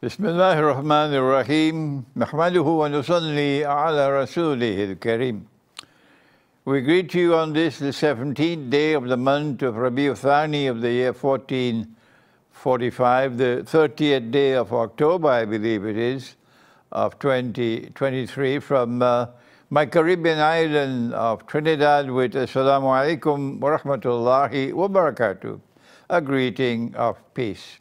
بسم الله الرحمن الرحيم نحمده ونصلي على رسوله الكريم. We greet you on this, the 17th day of the month of Rabi'u Thani of the year 1445, the 30th day of October, I believe it is, of 2023, from my Caribbean island of Trinidad with Assalamu alaikum wa rahmatullahi wa barakatuh, a greeting of peace.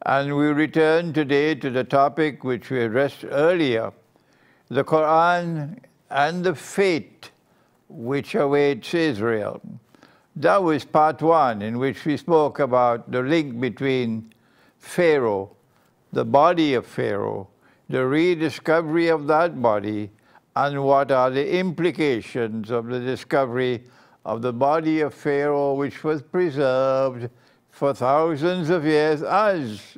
And we return today to the topic which we addressed earlier, the Quran and the fate which awaits Israel. That was part one, in which we spoke about the link between Pharaoh, the body of Pharaoh, the rediscovery of that body, and what are the implications of the discovery of the body of Pharaoh, which was preserved for thousands of years, as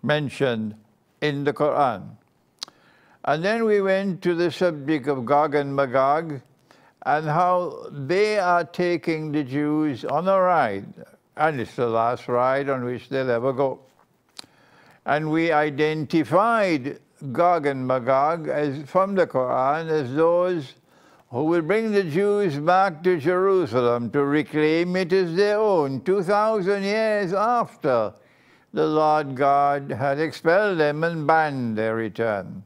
mentioned in the Quran. And then we went to the subject of Gog and Magog, and how they are taking the Jews on a ride, and it's the last ride on which they'll ever go. And we identified Gog and Magog as, from the Quran, as those who will bring the Jews back to Jerusalem to reclaim it as their own 2,000 years after the Lord God had expelled them and banned their return.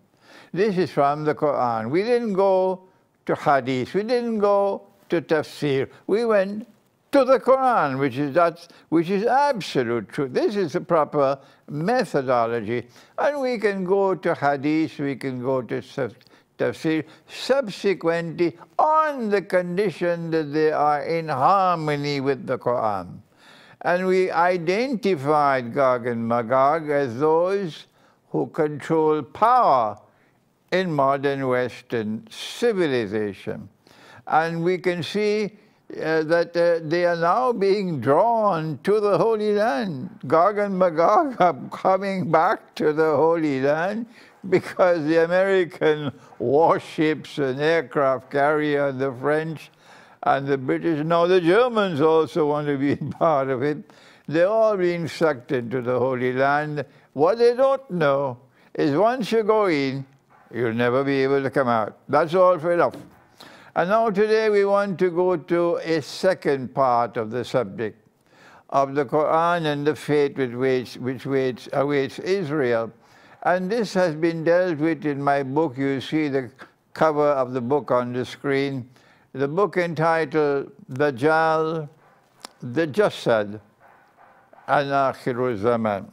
This is from the Quran. We didn't go to Hadith, we didn't go to Tafsir, we went to the Quran, which is absolute truth. This is a proper methodology. And we can go to Hadith, we can go to Tafsir subsequently on the condition that they are in harmony with the Quran. And we identified Gog and Magog as those who control power in modern Western civilization. And we can see that they are now being drawn to the Holy Land. Gog and Magog are coming back to the Holy Land because the American warships and aircraft carrier, the French and the British, now the Germans also want to be part of it. They're all being sucked into the Holy Land. What they don't know is once you go in, you'll never be able to come out. That's all for enough. And now today we want to go to a second part of the subject of the Quran and the fate which awaits Israel. And this has been dealt with in my book. You see the cover of the book on the screen. The book entitled Dajjal, the Jassad, and Akhiru Zaman.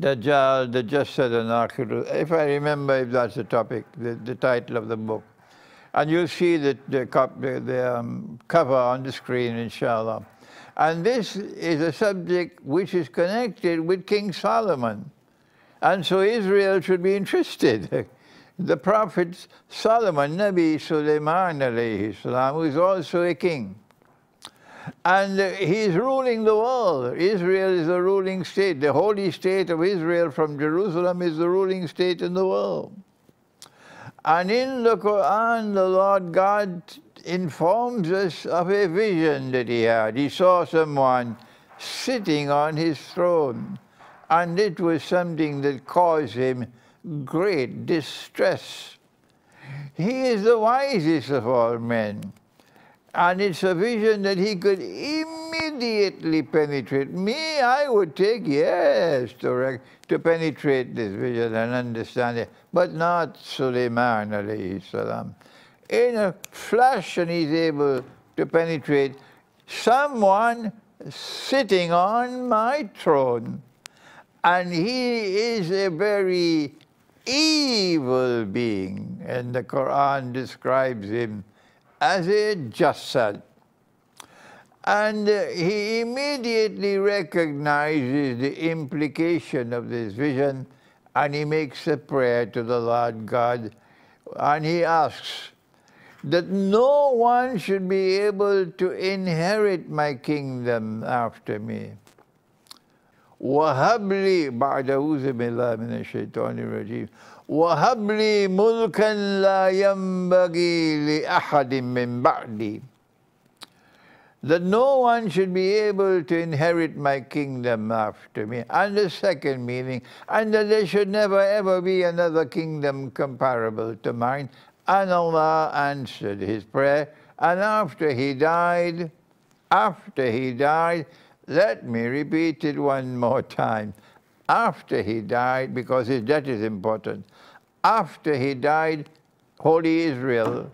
Dajjal, the Jassad, and Akhiru. If I remember, if that's the topic, the title of the book. And you'll see the cover on the screen, inshallah. And this is a subject which is connected with King Solomon. And so Israel should be interested. The Prophet Solomon, Nabi Sulaiman alayhi salam, who is also a king. And he is ruling the world. Israel is the ruling state. The holy state of Israel from Jerusalem is the ruling state in the world. And in the Quran, the Lord God informs us of a vision that he had. He saw someone sitting on his throne, and it was something that caused him great distress. He is the wisest of all men, and it's a vision that he could immediately penetrate. Me, I would take years to penetrate this vision and understand it, but not Sulaiman alayhi salam. In a flash, and he's able to penetrate someone sitting on my throne. And he is a very evil being, and the Quran describes him as a Jassad. And he immediately recognizes the implication of this vision, and he makes a prayer to the Lord God, and he asks that no one should be able to inherit my kingdom after me. وَهَبْ لِي بَعْدَ أُوذِ بِاللَّهِ مِنَ الشَّيْطَانِ الرَّجِيمِ وَهَبْ لِي مُلْكًا لَا يَنْبَغِي لِأَحَدٍ مِّن بَعْدِي. that no one should be able to inherit my kingdom after me. And the second meaning, and that there should never ever be another kingdom comparable to mine. And Allah answered his prayer, and after he died, let me repeat it one more time. After he died, because his death is important, after he died, Holy Israel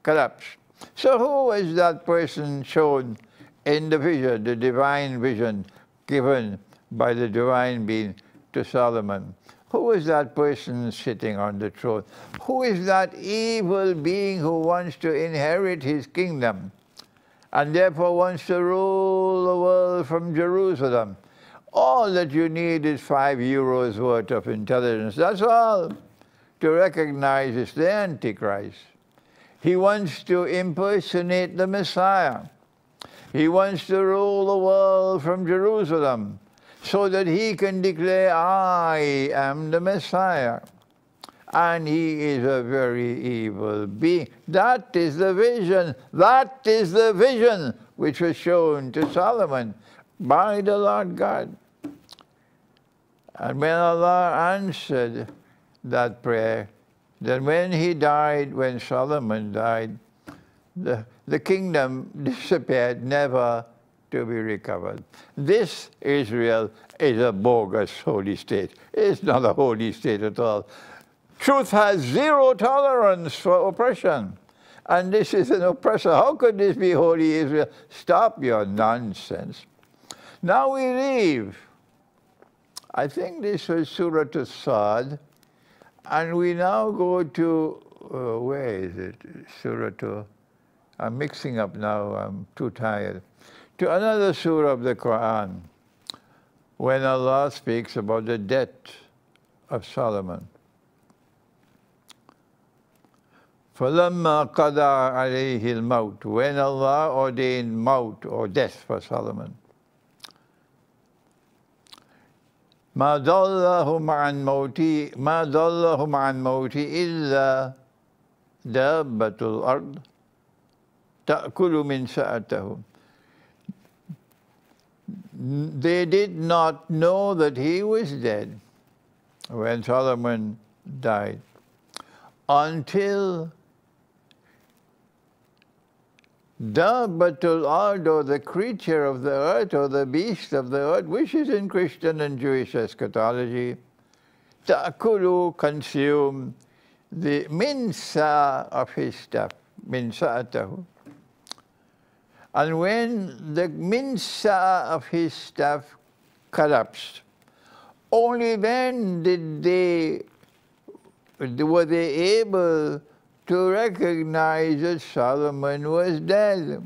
collapsed. So who was that person shown in the vision, the divine vision given by the divine being to Solomon? Who was that person sitting on the throne? Who is that evil being who wants to inherit his kingdom and therefore wants to rule the world from Jerusalem? All that you need is €5 worth of intelligence. That's all to recognize it's the Antichrist. He wants to impersonate the Messiah. He wants to rule the world from Jerusalem so that he can declare, I am the Messiah. And he is a very evil being. That is the vision. That is the vision which was shown to Solomon by the Lord God. And when Allah answered that prayer, then when he died, when Solomon died, the kingdom disappeared, never to be recovered. This Israel is a bogus holy state. It's not a holy state at all. Truth has zero tolerance for oppression. And this is an oppressor. How could this be holy Israel? Stop your nonsense. Now we leave. I think this was Surah As-Sad. And we now go to, where is it? Surah I'm mixing up now, I'm too tired. To another surah of the Quran, when Allah speaks about the death of Solomon. فَلَمَّا قَضَى عَلَيْهِ الْمَوْتِ, when Allah ordained maut or death for Solomon. ما ضلهم عن موتي إلا دابة الأرض تأكل من سأته. They did not know that he was dead when Solomon died until Dabbatul ard, or the creature of the earth, or the beast of the earth, which is in Christian and Jewish eschatology, ta'kulu, consume the minsa of his stuff, minsa'atahu. And when the minsa of his stuff collapsed, only then were they able to recognize that Solomon was dead.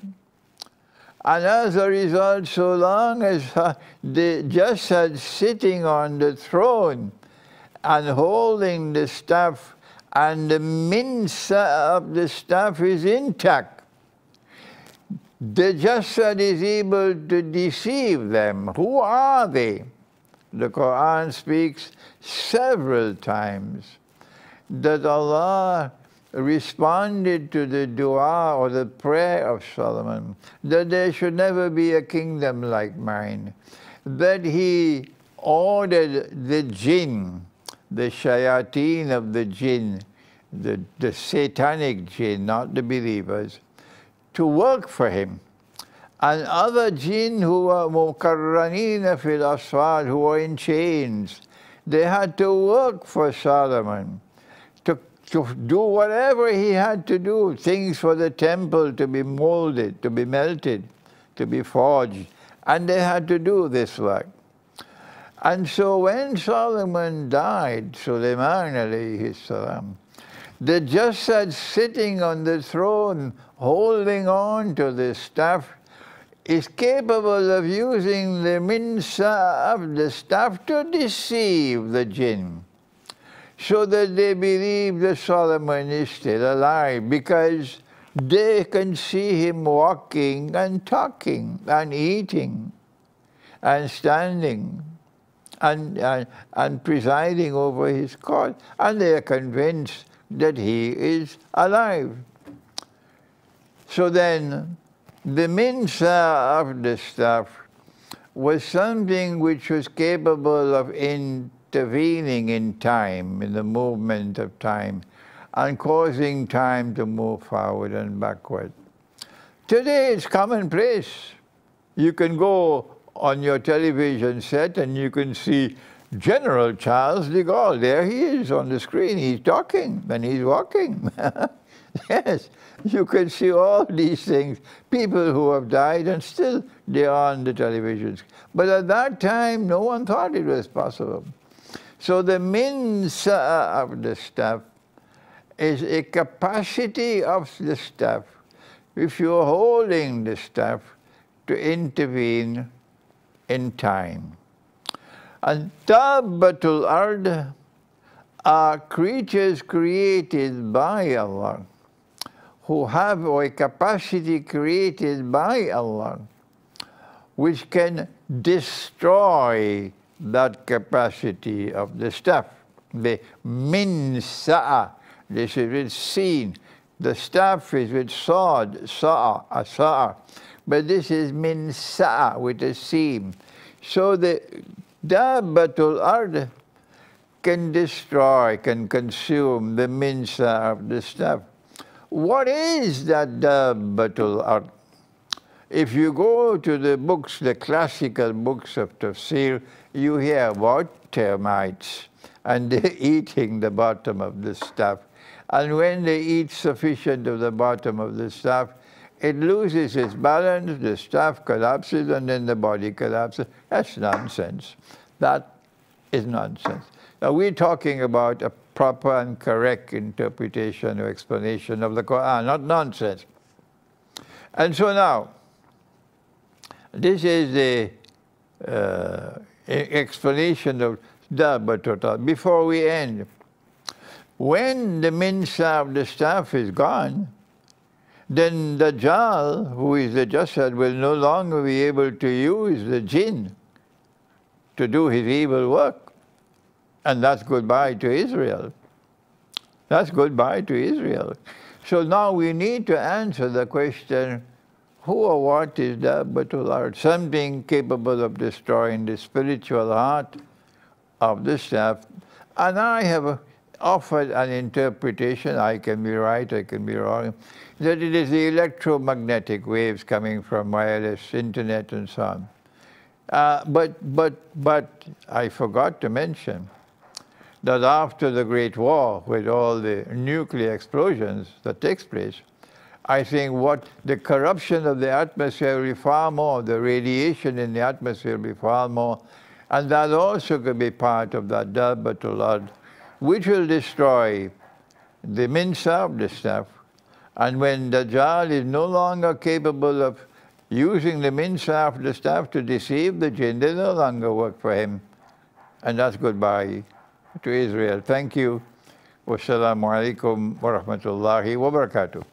And as a result, so long as the Jasad sitting on the throne and holding the staff, and the minsa of the staff is intact, the Jasad is able to deceive them. Who are they? The Quran speaks several times that Allah responded to the dua or the prayer of Solomon, that there should never be a kingdom like mine, that he ordered the jinn, the shayateen of the jinn, the satanic jinn, not the believers, to work for him. And other jinn who were mukarranina fil asfar, who were in chains, they had to work for Solomon, to do whatever he had to do, things for the temple to be molded, to be melted, to be forged. And they had to do this work. And so when Solomon died, Sulaiman alayhi salam, the Jasad sitting on the throne, holding on to the staff, is capable of using the minsa of the staff to deceive the jinn, so that they believe that Solomon is still alive, because they can see him walking and talking and eating and standing and presiding over his court, and they are convinced that he is alive. So then the minsa of the staff was something which was capable of intervening in time, in the movement of time, and causing time to move forward and backward. Today it's commonplace. You can go on your television set and you can see General Charles de Gaulle. There he is on the screen. He's talking and he's walking. Yes, you can see all these things. People who have died and still they are on the televisions. But at that time, no one thought it was possible. So the minsa of the staff is a capacity of the staff, if you're holding the staff, to intervene in time. And Dabbatul ard are creatures created by Allah, who have a capacity created by Allah, which can destroy that capacity of the staff. The minsa, this is with sin. The staff is with sword, sa'a, but this is minsa with a seam. So the Dabbatul ard can destroy, can consume the minsa of the staff. What is that Dabbatul ard? If you go to the books, the classical books of tafsir, you hear about termites, and they're eating the bottom of the staff. And when they eat sufficient of the bottom of the staff, it loses its balance, the staff collapses, and then the body collapses. That's nonsense. That is nonsense. Now we're talking about a proper and correct interpretation or explanation of the Quran, not nonsense. And so now, this is the explanation of Dabbatul. Before we end, when the minsa of the staff is gone, then Dajjal, who is the Jasad, will no longer be able to use the jinn to do his evil work. And that's goodbye to Israel. That's goodbye to Israel. So now we need to answer the question, who or what is Dabbatul ard? Something capable of destroying the spiritual heart of the staff. And I have offered an interpretation, I can be right, I can be wrong, that it is the electromagnetic waves coming from wireless internet and so on. But I forgot to mention that after the Great War, with all the nuclear explosions that takes place, I think what the corruption of the atmosphere will be far more, the radiation in the atmosphere will be far more, and that also could be part of that Dabbatul ard, which will destroy the minsa of the staff. And when Dajjal is no longer capable of using the minsa of the staff to deceive the jinn, they no longer work for him. And that's goodbye to Israel. Thank you. Wassalamu alaikum wa rahmatullahi wa barakatuh.